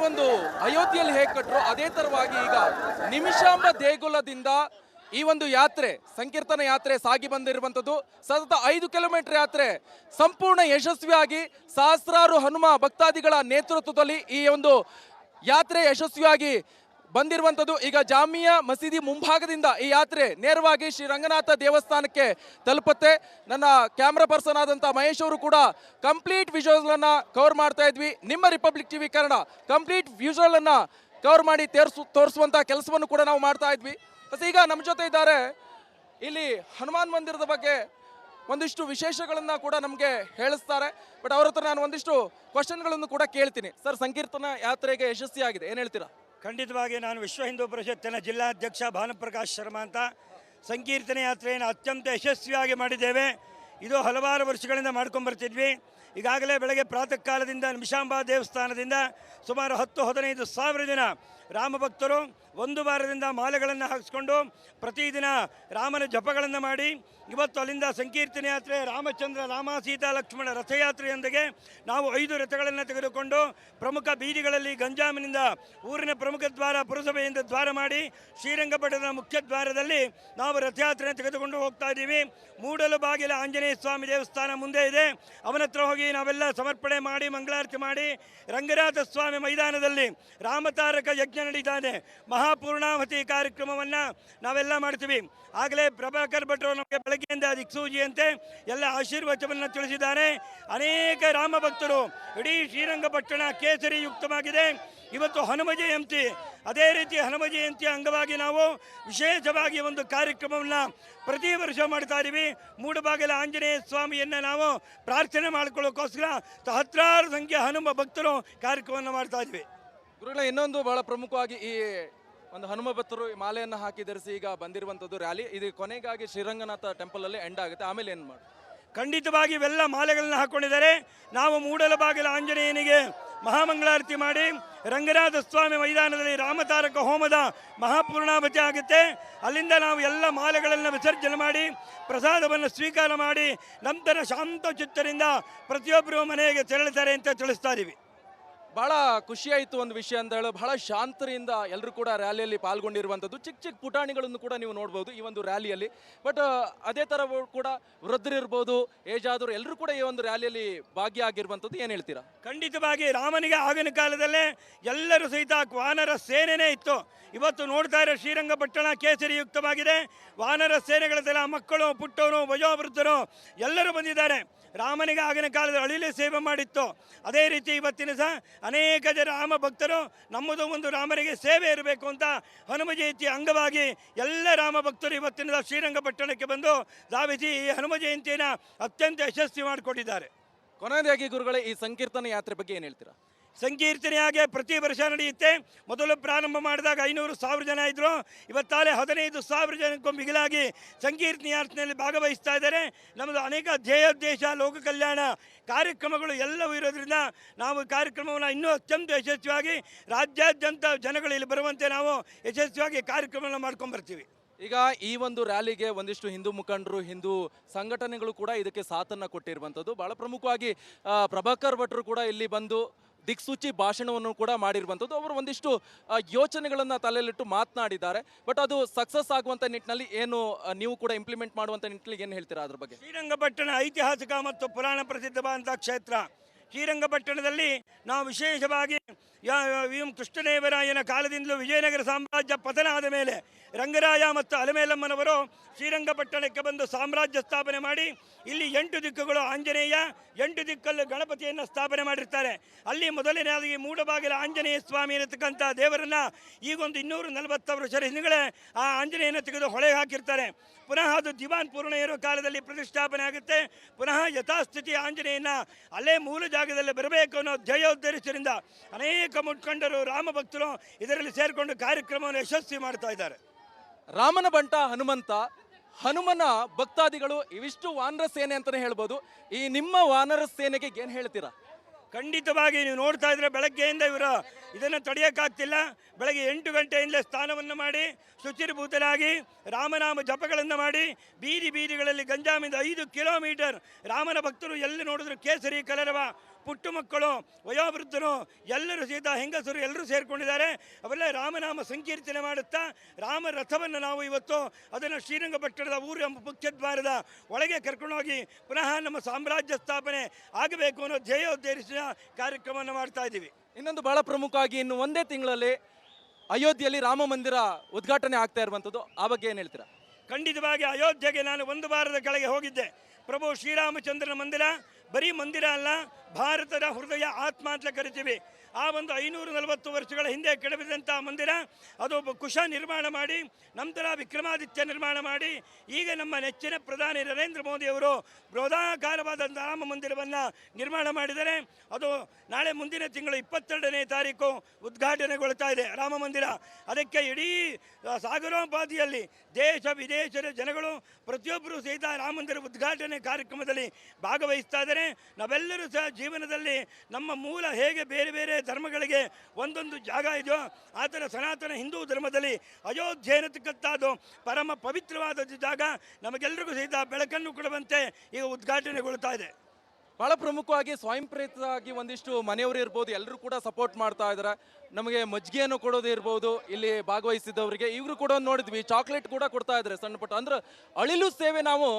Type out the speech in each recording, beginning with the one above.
ಒಂದು ಅಯೋಧ್ಯೆಯಲ್ಲಿ ಹೇಗೆ ಕಟ್ಟರು ಅದೇ ತರವಾಗಿ ಈಗ ನಿಮಿಷಾಂಬ ದೇಗುಲದಿಂದ ಈ ಒಂದು ಯಾತ್ರೆ ಸಂಕೀರ್ತನ ಯಾತ್ರೆ ಸಾಗಿ ಬಂದಿರುವಂಥದ್ದು ಸತತ 5 ಕಿಲೋಮೀಟರ್ ಯಾತ್ರೆ ಸಂಪೂರ್ಣ ಯಶಸ್ವಿಯಾಗಿ ಸಹಸ್ರಾರು ಹನುಮ ಭಕ್ತಾದಿಗಳ ನೇತೃತ್ವದಲ್ಲಿ ಈ ಒಂದು ಯಾತ್ರೆ ಯಶಸ್ವಿಯಾಗಿ ಬಂದಿರುವಂಥದ್ದು. ಈಗ ಜಾಮಿಯಾ ಮಸೀದಿ ಮುಂಭಾಗದಿಂದ ಈ ಯಾತ್ರೆ ನೇರವಾಗಿ ಶ್ರೀ ರಂಗನಾಥ ದೇವಸ್ಥಾನಕ್ಕೆ ತಲುಪುತ್ತೆ. ನನ್ನ ಕ್ಯಾಮ್ರಾ ಪರ್ಸನ್ ಆದಂಥ ಮಹೇಶ್ ಅವರು ಕೂಡ ಕಂಪ್ಲೀಟ್ ವಿಜುವಲ್ನ ಕವರ್ ಮಾಡ್ತಾ ಇದ್ವಿ. ನಿಮ್ಮ republic TV Kannada complete visual ಅನ್ನ ಕವರ್ ಮಾಡಿ ತೋರಿಸುವಂಥ ಕೆಲಸವನ್ನು ಕೂಡ ನಾವು ಮಾಡ್ತಾ ಇದ್ವಿ. ಈಗ ನಮ್ಮ ಜೊತೆ ಇದ್ದಾರೆ ಇಲ್ಲಿ ಹನುಮಾನ್ ಮಂದಿರದ ಬಗ್ಗೆ ಒಂದಿಷ್ಟು ವಿಶೇಷಗಳನ್ನ ಕೂಡ ನಮಗೆ ಹೇಳಿಸ್ತಾರೆ. ಬಟ್ ಅವ್ರ ಹತ್ರ ನಾನು ಒಂದಿಷ್ಟು ಕ್ವಶನ್ಗಳನ್ನು ಕೂಡ ಕೇಳ್ತೀನಿ. ಸರ್, ಸಂಕೀರ್ತನ ಯಾತ್ರೆಗೆ ಯಶಸ್ವಿಯಾಗಿದೆ, ಏನು ಹೇಳ್ತೀರಾ? ಖಂಡಿತವಾಗಿ ನಾನು ವಿಶ್ವ ಹಿಂದೂ ಪರಿಷತ್ತಿನ ಜಿಲ್ಲಾಧ್ಯಕ್ಷ ಭಾನುಪ್ರಕಾಶ್ ಶರ್ಮಾ ಅಂತ. ಸಂಕೀರ್ತನೆ ಯಾತ್ರೆಯನ್ನು ಅತ್ಯಂತ ಯಶಸ್ವಿಯಾಗಿ ಮಾಡಿದ್ದೇವೆ. ಇದು ಹಲವಾರು ವರ್ಷಗಳಿಂದ ಮಾಡ್ಕೊಂಡ್ಬರ್ತಿದ್ವಿ. ಈಗಾಗಲೇ ಬೆಳಗ್ಗೆ ಪ್ರಾತಃ ಕಾಲದಿಂದ ನಿಮಿಷಾಂಬ ದೇವಸ್ಥಾನದಿಂದ ಸುಮಾರು 10-15 ಸಾವಿರ ಜನ ರಾಮಭಕ್ತರು ಒಂದು ವಾರದಿಂದ ಮಾಲೆಗಳನ್ನು ಹಾಕಿಸ್ಕೊಂಡು ಪ್ರತಿದಿನ ರಾಮನ ಜಪಗಳನ್ನು ಮಾಡಿ ಇವತ್ತು ಅಲ್ಲಿಂದ ಸಂಕೀರ್ತನೆ ಯಾತ್ರೆ ರಾಮಚಂದ್ರ ರಾಮ ಸೀತಾ ಲಕ್ಷ್ಮಣ ರಥಯಾತ್ರೆಯೊಂದಿಗೆ ನಾವು 5 ರಥಗಳನ್ನು ತೆಗೆದುಕೊಂಡು ಪ್ರಮುಖ ಬೀದಿಗಳಲ್ಲಿ ಗಂಜಾಮಿನಿಂದ ಊರಿನ ಪ್ರಮುಖ ದ್ವಾರ ಪುರಸಭೆಯಿಂದ ದ್ವಾರ ಮಾಡಿ ಶ್ರೀರಂಗಪಟ್ಟಣದ ಮುಖ್ಯ ದ್ವಾರದಲ್ಲಿ ನಾವು ರಥಯಾತ್ರೆಯನ್ನು ತೆಗೆದುಕೊಂಡು ಹೋಗ್ತಾ ಇದ್ದೀವಿ. ಮೂಡಲು ಬಾಗಿಲ ಆಂಜನೇಯ ಸ್ವಾಮಿ ದೇವಸ್ಥಾನ ಮುಂದೆ ಇದೆ. ಅವನ ಹತ್ರ ಹೋಗಿ ನಾವೆಲ್ಲ ಸಮರ್ಪಣೆ ಮಾಡಿ ಮಂಗಳಾರತಿ ಮಾಡಿ ರಂಗನಾಥ ಸ್ವಾಮಿ ಮೈದಾನದಲ್ಲಿ ರಾಮತಾರಕ ಯಜ್ಞ ನಡೀತಾನೆ. ಮಹಾಪೂರ್ಣಾವತಿ ಕಾರ್ಯಕ್ರಮವನ್ನು ನಾವೆಲ್ಲ ಮಾಡ್ತೀವಿ. ಆಗಲೇ ಪ್ರಭಾಕರ್ ಭಟ್ರು ನಮಗೆ ಬೆಳಗ್ಗೆಯಿಂದ ದಿಕ್ಸೂಜಿಯಂತೆ ಎಲ್ಲ ಆಶೀರ್ವಚನವನ್ನು ತಿಳಿಸಿದ್ದಾರೆ. ಅನೇಕ ರಾಮ ಭಕ್ತರು ಇಡೀ ಶ್ರೀರಂಗಪಟ್ಟಣ ಕೇಸರಿ ಯುಕ್ತವಾಗಿದೆ. ಇವತ್ತು ಹನುಮ ಜಯಂತಿ, ಅದೇ ರೀತಿ ಹನುಮ ಜಯಂತಿಯ ಅಂಗವಾಗಿ ನಾವು ವಿಶೇಷವಾಗಿ ಒಂದು ಕಾರ್ಯಕ್ರಮವನ್ನು ಪ್ರತಿ ವರ್ಷ ಮಾಡ್ತಾ ಇದ್ದೀವಿ. ಮೂಡಬಾಗಿಲ ಆಂಜನೇಯ ಸ್ವಾಮಿಯನ್ನು ನಾವು ಪ್ರಾರ್ಥನೆ ಮಾಡಿಕೊಳ್ಳೋಕ್ಕೋಸ್ಕರ ಸಹಸ್ರಾರು ಸಂಖ್ಯೆ ಹನುಮ ಭಕ್ತರು ಕಾರ್ಯಕ್ರಮವನ್ನು ಮಾಡ್ತಾ ಇದ್ವಿ. ಗುರುಗಳ ಇನ್ನೊಂದು ಬಹಳ ಪ್ರಮುಖವಾಗಿ ಈ ಒಂದು ಹನುಮ ಭಕ್ತರು ಮಾಲೆಯನ್ನು ಹಾಕಿ ಧರಿಸಿ ಈಗ ಬಂದಿರುವಂಥದ್ದು ರ್ಯಾಲಿ ಇದು ಕೊನೆಗಾಗಿ ಶ್ರೀರಂಗನಾಥ ಟೆಂಪಲ್ ಅಲ್ಲಿ ಎಂಡ್ ಆಗುತ್ತೆ. ಆಮೇಲೆ ಏನು ಮಾಡಿ? ಖಂಡಿತವಾಗಿ ಇವೆಲ್ಲ ಮಾಲೆಗಳನ್ನ ಹಾಕ್ಕೊಂಡಿದ್ದಾರೆ. ನಾವು ಮೂಡಲ ಬಾಗಿಲ ಆಂಜನೇಯನಿಗೆ ಮಹಾಮಂಗಳಾರತಿ ಮಾಡಿ ರಂಗನಾಥ ಸ್ವಾಮಿ ಮೈದಾನದಲ್ಲಿ ರಾಮತಾರಕ ಹೋಮದ ಮಹಾಪೂರ್ಣಾವತಿ ಆಗುತ್ತೆ. ಅಲ್ಲಿಂದ ನಾವು ಎಲ್ಲ ಮಾಲೆಗಳನ್ನು ವಿಸರ್ಜನೆ ಮಾಡಿ ಪ್ರಸಾದವನ್ನು ಸ್ವೀಕಾರ ಮಾಡಿ ನಂತರ ಶಾಂತ ಚಿತ್ತರಿಂದ ಪ್ರತಿಯೊಬ್ಬರು ಮನೆಗೆ ತೆರಳುತ್ತಾರೆ ಅಂತ ತಿಳಿಸ್ತಾ ಇದ್ದೀವಿ. ಬಹಳ ಖುಷಿಯಾಯಿತು ಒಂದು ವಿಷಯ ಅಂತ ಹೇಳಿ, ಬಹಳ ಶಾಂತರಿಂದ ಎಲ್ಲರೂ ಕೂಡ ರ್ಯಾಲಿಯಲ್ಲಿ ಪಾಲ್ಗೊಂಡಿರುವಂಥದ್ದು. ಚಿಕ್ಕ ಚಿಕ್ಕ ಪುಟಾಣಿಗಳನ್ನು ಕೂಡ ನೀವು ನೋಡ್ಬೋದು ಈ ಒಂದು ರ್ಯಾಲಿಯಲ್ಲಿ. ಬಟ್ ಅದೇ ಥರ ಕೂಡ ವೃದ್ಧರಿರ್ಬೋದು, ಏಜ್ ಆದವರು ಎಲ್ಲರೂ ಕೂಡ ಈ ಒಂದು ರ್ಯಾಲಿಯಲ್ಲಿ ಭಾಗಿಯಾಗಿರುವಂಥದ್ದು. ಏನು ಹೇಳ್ತೀರಾ? ಖಂಡಿತವಾಗಿ ರಾಮನಿಗೆ ಆಗಿನ ಕಾಲದಲ್ಲೇ ಎಲ್ಲರೂ ಸಹಿತ ವಾನರ ಸೇನೆನೇ ಇತ್ತು. ಇವತ್ತು ನೋಡ್ತಾ ಇರೋ ಶ್ರೀರಂಗಪಟ್ಟಣ ಕೇಸರಿ ಯುಕ್ತವಾಗಿದೆ. ವಾನರ ಸೇನೆಗಳದೆಲ್ಲ ಮಕ್ಕಳು, ಪುಟ್ಟವರು, ವಯೋವೃದ್ಧರು ಎಲ್ಲರೂ ಬಂದಿದ್ದಾರೆ. ರಾಮನಿಗೆ ಆಗಿನ ಕಾಲದ ಅಳಿಲೆ ಸೇವೆ ಮಾಡಿತ್ತು. ಅದೇ ರೀತಿ ಇವತ್ತಿನ ಸಹ ಅನೇಕ ಜನ ರಾಮ ಭಕ್ತರು ನಮ್ಮದು ಒಂದು ರಾಮನಿಗೆ ಸೇವೆ ಇರಬೇಕು ಅಂತ ಹನುಮ ಜಯಂತಿ ಅಂಗವಾಗಿ ಎಲ್ಲ ರಾಮ ಭಕ್ತರು ಇವತ್ತಿನ ಶ್ರೀರಂಗಪಟ್ಟಣಕ್ಕೆ ಬಂದು ಧಾವಿಸಿ ಈ ಹನುಮ ಜಯಂತಿಯನ್ನು ಅತ್ಯಂತ ಯಶಸ್ವಿ ಮಾಡಿಕೊಟ್ಟಿದ್ದಾರೆ. ಕೊನೆಯದಾಗಿ ಗುರುಗಳೇ, ಈ ಸಂಕೀರ್ತನ ಯಾತ್ರೆ ಬಗ್ಗೆ ಏನು ಹೇಳ್ತೀರಾ? ಸಂಕೀರ್ತನೆಯಾಗೆ ಪ್ರತಿ ವರ್ಷ ನಡೆಯುತ್ತೆ. ಮೊದಲು ಪ್ರಾರಂಭ ಮಾಡಿದಾಗ 500,000 ಜನ ಇದ್ದರು. ಇವತ್ತಾಲೆ 15,000 ಜನಕ್ಕೂ ಮಿಗಿಲಾಗಿ ಸಂಕೀರ್ತನೆ ಯಾತ್ರೆಯಲ್ಲಿ ಭಾಗವಹಿಸ್ತಾ ಇದ್ದಾರೆ. ನಮ್ಮದು ಅನೇಕ ಧ್ಯೇಯೋದ್ದೇಶ ಲೋಕ ಕಲ್ಯಾಣ ಕಾರ್ಯಕ್ರಮಗಳು ಎಲ್ಲವೂ ಇರೋದ್ರಿಂದ ನಾವು ಕಾರ್ಯಕ್ರಮವನ್ನು ಇನ್ನೂ ಅತ್ಯಂತ ಯಶಸ್ವಿಯಾಗಿ ರಾಜ್ಯಾದ್ಯಂತ ಜನಗಳು ಇಲ್ಲಿ ಬರುವಂತೆ ನಾವು ಯಶಸ್ವಿಯಾಗಿ ಕಾರ್ಯಕ್ರಮವನ್ನು ಮಾಡ್ಕೊಂಡ್ಬರ್ತೀವಿ. ಈಗ ಈ ಒಂದು ರ್ಯಾಲಿಗೆ ಒಂದಿಷ್ಟು ಹಿಂದೂ ಮುಖಂಡರು, ಹಿಂದೂ ಸಂಘಟನೆಗಳು ಕೂಡ ಇದಕ್ಕೆ ಸಾಥನ್ನು ಕೊಟ್ಟಿರುವಂಥದ್ದು. ಬಹಳ ಪ್ರಮುಖವಾಗಿ ಪ್ರಭಾಕರ್ ಭಟ್ರು ಕೂಡ ಇಲ್ಲಿ ಬಂದು ದಿಕ್ಸೂಚಿ ಭಾಷಣವನ್ನು ಕೂಡ ಮಾಡಿರುವಂಥದ್ದು. ಅವರು ಒಂದಿಷ್ಟು ಯೋಚನೆಗಳನ್ನು ತಲೆಯಲ್ಲಿಟ್ಟು ಮಾತನಾಡಿದ್ದಾರೆ. ಬಟ್ ಅದು ಸಕ್ಸಸ್ ಆಗುವಂಥ ನಿಟ್ಟಿನಲ್ಲಿ ಏನು ನೀವು ಕೂಡ ಇಂಪ್ಲಿಮೆಂಟ್ ಮಾಡುವಂಥ ನಿಟ್ಟಿನಲ್ಲಿ ಏನು ಹೇಳ್ತೀರಾ ಅದ್ರ ಬಗ್ಗೆ? ಶ್ರೀರಂಗಪಟ್ಟಣ ಐತಿಹಾಸಿಕ ಮತ್ತು ಪುರಾಣ ಪ್ರಸಿದ್ಧವಾದಂಥ ಕ್ಷೇತ್ರ. ಶ್ರೀರಂಗಪಟ್ಟಣದಲ್ಲಿ ನಾವು ವಿಶೇಷವಾಗಿ ಕೃಷ್ಣದೇವರಾಯನ ಕಾಲದಿಂದಲೂ ವಿಜಯನಗರ ಸಾಮ್ರಾಜ್ಯ ಪತನ ಆದ ಮೇಲೆ ರಂಗರಾಯ ಮತ್ತು ಅಲಮೇಲಮ್ಮನವರು ಶ್ರೀರಂಗಪಟ್ಟಣಕ್ಕೆ ಬಂದು ಸಾಮ್ರಾಜ್ಯ ಸ್ಥಾಪನೆ ಮಾಡಿ ಇಲ್ಲಿ 8 ದಿಕ್ಕುಗಳು ಆಂಜನೇಯ, 8 ದಿಕ್ಕಲ್ಲಿ ಗಣಪತಿಯನ್ನು ಸ್ಥಾಪನೆ ಮಾಡಿರ್ತಾರೆ. ಅಲ್ಲಿ ಮೊದಲನೇದಾಗಿ ಮೂಡಬಾಗಿಲ ಆಂಜನೇಯ ಸ್ವಾಮಿ ಇರತಕ್ಕಂಥ ದೇವರನ್ನು ಈಗೊಂದು 240 ವರ್ಷದ ಹಿಂದುಗಳೇ ಆ ಆಂಜನೇಯನ ತೆಗೆದು ಹೊಳೆಗೆ ಹಾಕಿರ್ತಾರೆ. ಪುನಃ ಅದು ದಿವಾನ್ ಪೂರ್ಣೆಯರ ಕಾಲದಲ್ಲಿ ಪ್ರತಿಷ್ಠಾಪನೆ ಆಗುತ್ತೆ. ಪುನಃ ಯಥಾಸ್ಥಿತಿ ಆಂಜನೇಯನ ಅಲ್ಲೇ ಮೂಲ ಜಾಗದಲ್ಲಿ ಬರಬೇಕು ಅನ್ನೋ ಧ್ಯೇಯೋದ್ದೇಶದಿಂದ ಅನೇಕ ಮುಖಂಡರು ರಾಮ ಭಕ್ತರು ಇದರಲ್ಲಿ ಸೇರಿಕೊಂಡು ಕಾರ್ಯಕ್ರಮವನ್ನು ಯಶಸ್ವಿ ಮಾಡ್ತಾ ಇದ್ದಾರೆ. ರಾಮನ ಬಂಟ ಹನುಮಂತ, ಹನುಮನ ಭಕ್ತಾದಿಗಳು ಇವಿಷ್ಟು ವಾನರ ಸೇನೆ ಅಂತಲೇ ಹೇಳ್ಬೋದು. ಈ ನಿಮ್ಮ ವಾನರ ಸೇನೆಗೆ ಏನು ಹೇಳ್ತೀರಾ? ಖಂಡಿತವಾಗಿ ನೀವು ನೋಡ್ತಾ ಇದ್ರೆ ಬೆಳಗ್ಗೆಯಿಂದ ಇವರು ಇದನ್ನು ತಡೆಯೋಕ್ಕಾಗ್ತಿಲ್ಲ. ಬೆಳಗ್ಗೆ 8 ಗಂಟೆಯಿಂದಲೇ ಸ್ನಾನವನ್ನು ಮಾಡಿ ಶುಚಿರ್ಭೂತರಾಗಿ ರಾಮನಾಮ ಜಪಗಳನ್ನು ಮಾಡಿ ಬೀದಿಗಳಲ್ಲಿ ಗಂಜಾಮಿಂದ 5 ಕಿಲೋಮೀಟರ್ ರಾಮನ ಭಕ್ತರು ಎಲ್ಲಿ ನೋಡಿದ್ರು ಕೇಸರಿ ಕಲರವ ಪುಟ್ಟ ಮಕ್ಕಳು, ವಯೋವೃದ್ಧರು, ಎಲ್ಲರೂ ಸಹಿತ ಹೆಂಗಸರು ಎಲ್ಲರೂ ಸೇರಿಕೊಂಡಿದ್ದಾರೆ. ಅವೆಲ್ಲ ರಾಮನಾಮ ಸಂಕೀರ್ತನೆ ಮಾಡುತ್ತಾ ರಾಮ ರಥವನ್ನು ನಾವು ಇವತ್ತು ಅದನ್ನು ಶ್ರೀರಂಗಪಟ್ಟಣದ ಊರ ಮುಖ್ಯದ್ವಾರದ ಒಳಗೆ ಕರ್ಕೊಂಡೋಗಿ ಪುನಃ ನಮ್ಮ ಸಾಮ್ರಾಜ್ಯ ಸ್ಥಾಪನೆ ಆಗಬೇಕು ಅನ್ನೋ ಧ್ಯೇಯೋದ್ದೇಶಿಸಿದ ಕಾರ್ಯಕ್ರಮವನ್ನು ಮಾಡ್ತಾ ಇದ್ದೀವಿ. ಇನ್ನೊಂದು ಬಹಳ ಪ್ರಮುಖವಾಗಿ ಇನ್ನು ಒಂದೇ ತಿಂಗಳಲ್ಲಿ ಅಯೋಧ್ಯೆಯಲ್ಲಿ ರಾಮ ಮಂದಿರ ಉದ್ಘಾಟನೆ ಆಗ್ತಾ ಇರುವಂಥದ್ದು, ಆ ಬಗ್ಗೆ ಏನು ಹೇಳ್ತೀರಾ? ಖಂಡಿತವಾಗಿ ಅಯೋಧ್ಯೆಗೆ ನಾನು 1 ವಾರದ ಕೆಳಗೆ ಹೋಗಿದ್ದೆ. ಪ್ರಭು ಶ್ರೀರಾಮಚಂದ್ರನ ಮಂದಿರ ಬರೀ ಮಂದಿರ ಅಲ್ಲ, ಭಾರತದ ಹೃದಯ ಆತ್ಮ ಅಂತ ಕರಿತೀವಿ. ಆ ಒಂದು 540 ವರ್ಷಗಳ ಹಿಂದೆ ಕೆಡವಿದಂಥ ಮಂದಿರ ಅದು ಕುಶ ನಿರ್ಮಾಣ ಮಾಡಿ ನಂತರ ವಿಕ್ರಮಾದಿತ್ಯ ನಿರ್ಮಾಣ ಮಾಡಿ ಈಗ ನಮ್ಮ ನೆಚ್ಚಿನ ಪ್ರಧಾನಿ ನರೇಂದ್ರ ಮೋದಿಯವರು ಬೃಹದಾಕಾರವಾದಂಥ ರಾಮ ಮಂದಿರವನ್ನು ನಿರ್ಮಾಣ ಮಾಡಿದರೆ ಅದು ನಾಳೆ ಮುಂದಿನ ತಿಂಗಳು 22ನೇ ತಾರೀಕು ಉದ್ಘಾಟನೆಗೊಳ್ತಾ ಇದೆ ರಾಮ ಮಂದಿರ. ಅದಕ್ಕೆ ಇಡೀ ಸಾಗರೋಪಾದಿಯಲ್ಲಿ ದೇಶ ವಿದೇಶದ ಜನಗಳು ಪ್ರತಿಯೊಬ್ಬರೂ ಸಹಿತ ರಾಮ ಮಂದಿರ ಉದ್ಘಾಟನೆ ಕಾರ್ಯಕ್ರಮದಲ್ಲಿ ಭಾಗವಹಿಸ್ತಾ ಇದ್ದಾರೆ. ನಾವೆಲ್ಲರೂ ಸಹ ಜೀವನದಲ್ಲಿ ನಮ್ಮ ಮೂಲ ಹೇಗೆ ಬೇರೆ ಬೇರೆ ಧರ್ಮಗಳಿಗೆ ಒಂದೊಂದು ಜಾಗ ಇದೆಯೋ ಆ ಥರ ಸನಾತನ ಹಿಂದೂ ಧರ್ಮದಲ್ಲಿ ಅಯೋಧ್ಯೆ ಅನ್ನತಕ್ಕಂಥದ್ದು ಪರಮ ಪವಿತ್ರವಾದ ಜಾಗ. ನಮಗೆಲ್ಲರಿಗೂ ಸಹಿತ ಬೆಳಕನ್ನು ಕೊಡುವಂತೆ ಈಗ ಉದ್ಘಾಟನೆಗೊಳ್ತಾ ಇದೆ. ಬಹಳ ಪ್ರಮುಖವಾಗಿ ಸ್ವಯಂ ಪ್ರೇರಿತರಾಗಿ ಒಂದಿಷ್ಟು ಮನೆಯವರು ಇರ್ಬೋದು, ಎಲ್ಲರೂ ಕೂಡ ಸಪೋರ್ಟ್ ಮಾಡ್ತಾ ಇದ್ದಾರೆ. ನಮಗೆ ಮಜ್ಜಿಗೆಯನ್ನು ಕೊಡೋದು ಇರ್ಬೋದು, ಇಲ್ಲಿ ಭಾಗವಹಿಸಿದವರಿಗೆ ಇವರು ಕೂಡ ನೋಡಿದ್ವಿ, ಚಾಕ್ಲೇಟ್ ಕೂಡ ಕೊಡ್ತಾ ಇದ್ದಾರೆ ಸಣ್ಣ ಪುಟ್ಟ. ಅಂದ್ರೆ ಅಳಿಲು ಸೇವೆ ನಾವು